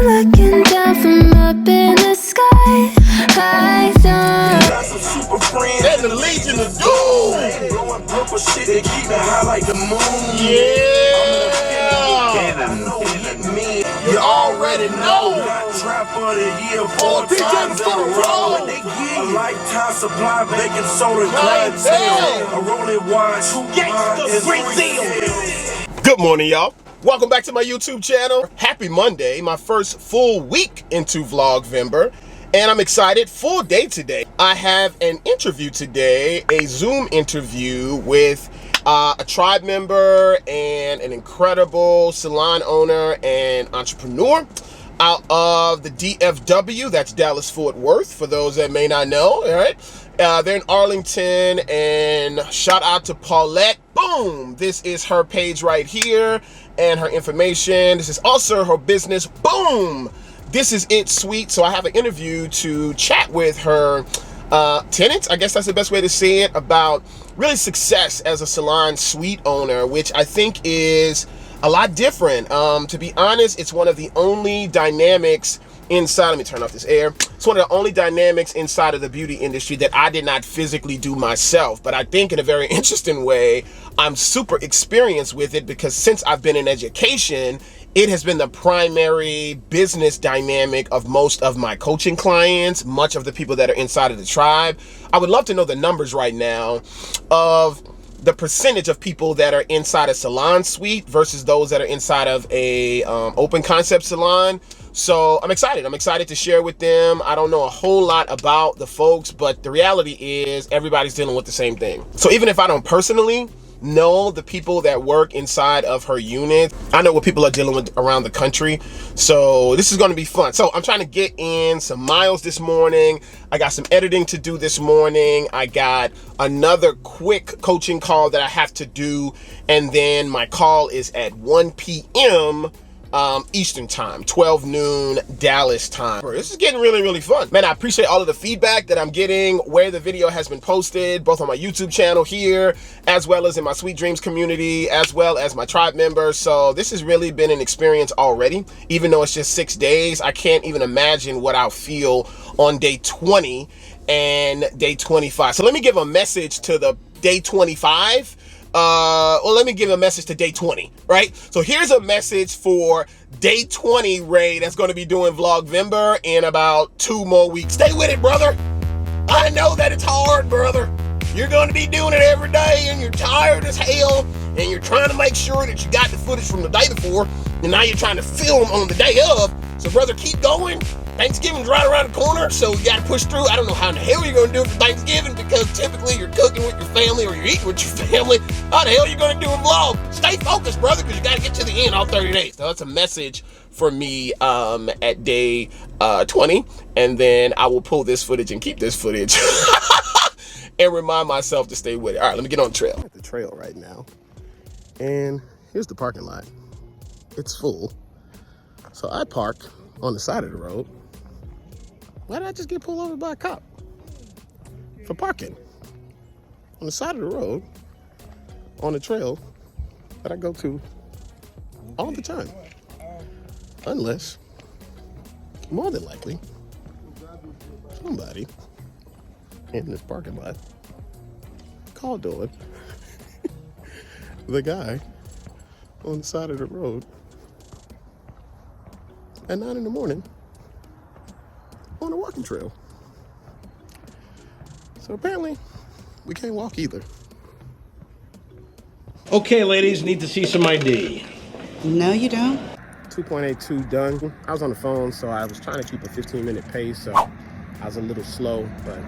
looking down from up in the sky. Python. Got some super friends and the Legion of Doom. Blowing purple shit, they keep it high like the moon. You already know. Trap of the year 4 times in a row. A lifetime supply, baking soda, clientele. A rolling watch, gangsta Brazil. Good morning, y'all. Welcome back to my YouTube channel. Happy Monday, my first full week into Vlogvember. And I'm excited, full day today. I have an interview today, a Zoom interview with a tribe member and an incredible salon owner and entrepreneur out of the DFW, that's Dallas Fort Worth, for those that may not know, all right? They're in Arlington, and shout out to Paulette. Boom! This is her page right here and her information. This is also her business. Boom! This is it, sweet. So I have an interview to chat with her tenants, I guess that's the best way to say it, about really success as a salon suite owner, which I think is a lot different. To be honest, it's one of the only dynamics inside, let me turn off this air. It's one of the only dynamics inside of the beauty industry that I did not physically do myself, but I think in a very interesting way, I'm super experienced with it because since I've been in education, it has been the primary business dynamic of most of my coaching clients, much of the people that are inside of the tribe. I would love to know the numbers right now of the percentage of people that are inside a salon suite versus those that are inside of a open concept salon. So I'm excited to share with them. I don't know a whole lot about the folks, but the reality is everybody's dealing with the same thing. So even if I don't personally know the people that work inside of her unit, I know what people are dealing with around the country. So this is going to be fun. So I'm trying to get in some miles this morning. I got some editing to do this morning. I got another quick coaching call that I have to do. And then my call is at 1 p.m. Eastern time, 12 noon Dallas time. This is getting really, really fun. Man, I appreciate all of the feedback that I'm getting where the video has been posted, both on my YouTube channel here, as well as in my Sweet Dreams community, as well as my tribe members. So this has really been an experience already. Even though it's just 6 days, I can't even imagine what I'll feel on day 20 and day 25. So let me give a message to the day 25. Well, let me give a message to day 20, right? So here's a message for day 20, Ray, that's going to be doing Vlogvember in about 2 more weeks. Stay with it, brother. I know that it's hard, brother. You're going to be doing it every day, and you're tired as hell, and you're trying to make sure that you got the footage from the day before, and now you're trying to film on the day of. So, brother, keep going. Thanksgiving's right around the corner, so you got to push through. I don't know how in the hell you're going to do it for Thanksgiving because typically you're cooking with your family or you're eating with your family. How the hell are you going to do a vlog? Stay focused, brother, because you got to get to the end all 30 days. So that's a message for me at day 20, and then I will pull this footage and keep this footage and remind myself to stay with it. All right, let me get on the trail. I'm at the trail right now, and here's the parking lot. It's full, so I park on the side of the road. Why did I just get pulled over by a cop? For parking on the side of the road on the trail that I go to all the time. Unless, more than likely, somebody in this parking lot called on the guy on the side of the road at 9 in the morning on a walking trail. So apparently, we can't walk either. Okay, ladies, need to see some ID. No, you don't. 2.82 done. I was on the phone, so I was trying to keep a 15-minute pace, so I was a little slow, but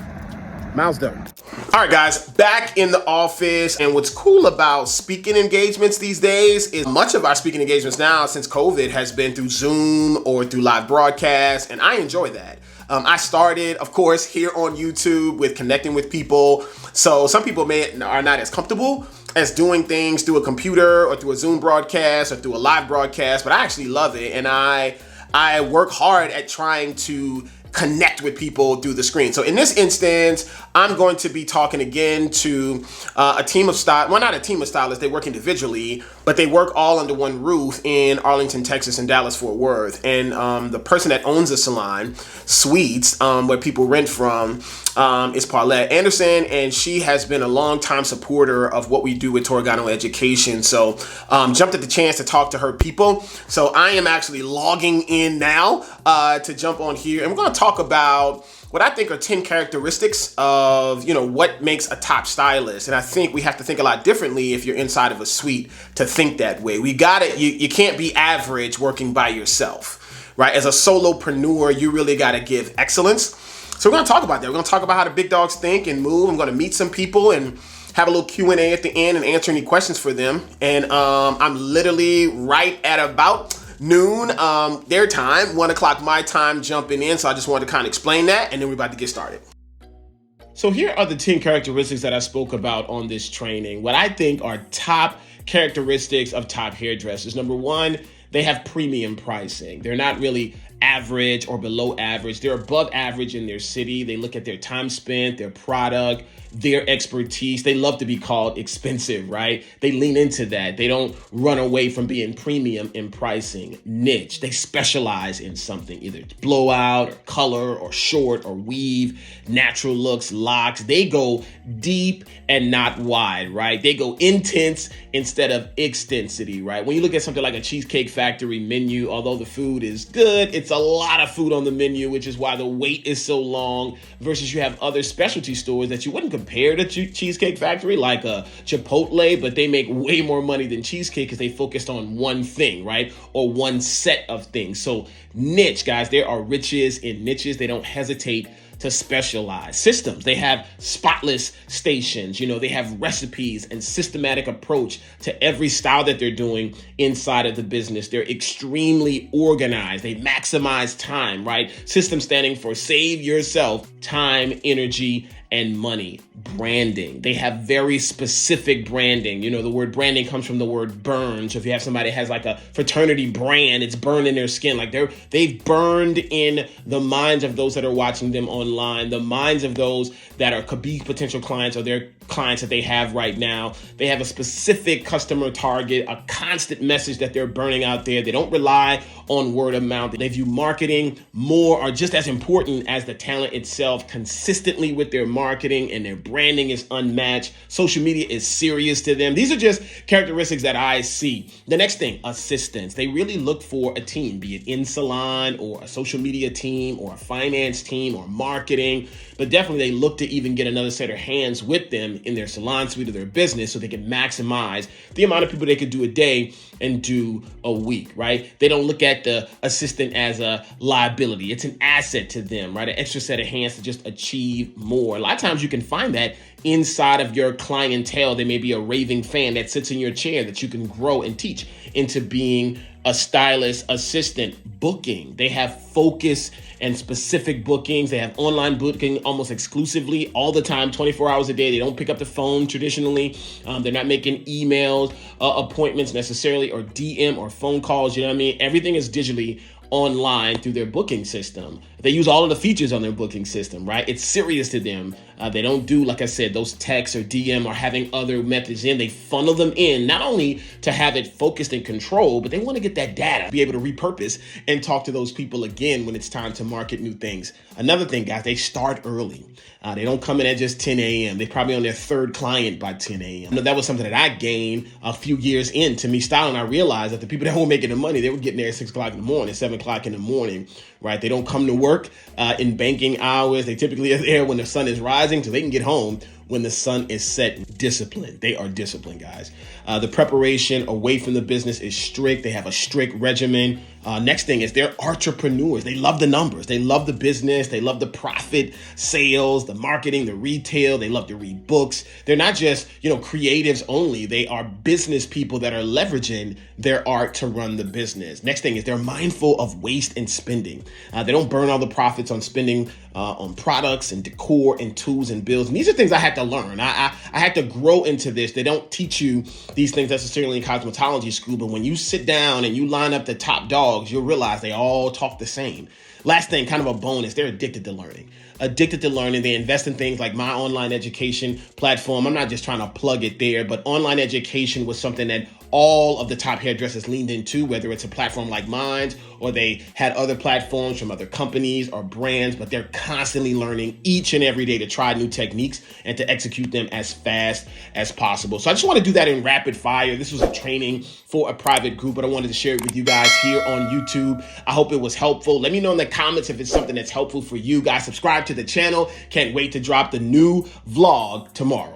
miles done. All right, guys, back in the office, and what's cool about speaking engagements these days is much of our speaking engagements now since COVID has been through Zoom or through live broadcasts, and I enjoy that. I started, of course, here on YouTube with connecting with people. So some people are not as comfortable as doing things through a computer or through a Zoom broadcast or through a live broadcast, but I actually love it. And I work hard at trying to connect with people through the screen. So in this instance, I'm going to be talking again to a team of not a team of stylists, they work individually, but they work all under one roof in Arlington, Texas and Dallas, Fort Worth. And the person that owns the salon, Suites, where people rent from, is Paulette Anderson, and she has been a long-time supporter of what we do with Torgano Education. So jumped at the chance to talk to her people. So I am actually logging in now to jump on here, and we're going to talk about what I think are 10 characteristics of, what makes a top stylist. And I think we have to think a lot differently if you're inside of a suite to think that way. You can't be average working by yourself, right? As a solopreneur, you really got to give excellence. So we're going to talk about that. We're going to talk about how the big dogs think and move. I'm going to meet some people and have a little Q&A at the end and answer any questions for them. And I'm literally right at about noon their time, 1 o'clock my time, jumping in. So I just wanted to kind of explain that, and then we're about to get started. So here are the 10 characteristics that I spoke about on this training. What I think are top characteristics of top hairdressers. Number one, they have premium pricing. They're not really average or below average. They're above average in their city. They look at their time spent, their product, their expertise. They love to be called expensive, right? They lean into that. They don't run away from being premium in pricing. Niche. They specialize in something, either blowout or color or short or weave, natural looks, locks. They go deep and not wide, right? They go intense instead of extensity, right? When you look at something like a Cheesecake Factory menu, although the food is good, it's a lot of food on the menu, which is why the wait is so long, versus you have other specialty stores that you wouldn't compare to Cheesecake Factory, like a Chipotle, but they make way more money than Cheesecake because they focused on one thing, right? Or one set of things. So niche, guys, there are riches in niches. They don't hesitate to specialize. Systems, they have spotless stations, they have recipes and systematic approach to every style that they're doing inside of the business. They're extremely organized. They maximize time, right? System standing for save yourself time, energy, and money. Branding. They have very specific branding. The word branding comes from the word burn. So if you have somebody that has like a fraternity brand, it's burned in their skin. Like they've burned in the minds of those that are watching them online, the minds of those that could be potential clients or their clients that they have right now. They have a specific customer target, a constant message that they're burning out there. They don't rely on word of mouth. They view marketing more or just as important as the talent itself, consistently with their marketing, and their branding is unmatched. Social media is serious to them. These are just characteristics that I see. The next thing, assistants. They really look for a team, be it in salon or a social media team or a finance team or marketing, but definitely they look to even get another set of hands with them in their salon suite of their business so they can maximize the amount of people they could do a day and do a week, right? They don't look at the assistant as a liability. It's an asset to them, right? An extra set of hands to just achieve more. A lot of times you can find that inside of your clientele. There may be a raving fan that sits in your chair that you can grow and teach into being a stylist assistant. Booking. They have focus and specific bookings. They have online booking almost exclusively all the time, 24 hours a day. They don't pick up the phone traditionally. They're not making emails, appointments necessarily, or DM or phone calls. You know what I mean? Everything is digitally online through their booking system. They use all of the features on their booking system, right? It's serious to them. They don't do, like I said, those texts or DM or having other methods in. They funnel them in, not only to have it focused and controlled, but they want to get that data, be able to repurpose and talk to those people again when it's time to market new things. Another thing, guys, they start early. They don't come in at just 10 a.m. They're probably on their third client by 10 a.m. That was something that I gained a few years into me styling. I realized that the people that were making the money, they were getting there at 6 o'clock in the morning, 7 o'clock in the morning, right? They don't come to work in banking hours. They typically are there when the sun is rising so they can get home when the sun is set. Disciplined. They are disciplined, guys. The preparation away from the business is strict. They have a strict regimen. Next thing is they're entrepreneurs. They love the numbers. They love the business. They love the profit, sales, the marketing, the retail. They love to read books. They're not just, creatives only. They are business people that are leveraging their art to run the business. Next thing is they're mindful of waste and spending. They don't burn all the profits on spending on products and decor and tools and bills. And these are things I had to learn. I had to grow into this. They don't teach you these things necessarily in cosmetology school, but when you sit down and you line up the top dogs dogs, you'll realize they all talk the same. Last thing, kind of a bonus, they're addicted to learning. Addicted to learning. They invest in things like my online education platform. I'm not just trying to plug it there, but online education was something that all of the top hairdressers leaned into, whether it's a platform like mine or they had other platforms from other companies or brands, but they're constantly learning each and every day to try new techniques and to execute them as fast as possible. So I just want to do that in rapid fire. This was a training for a private group, but I wanted to share it with you guys here on YouTube. I hope it was helpful. Let me know in the comments if it's something that's helpful for you guys. Subscribe to the channel. Can't wait to drop the new vlog tomorrow.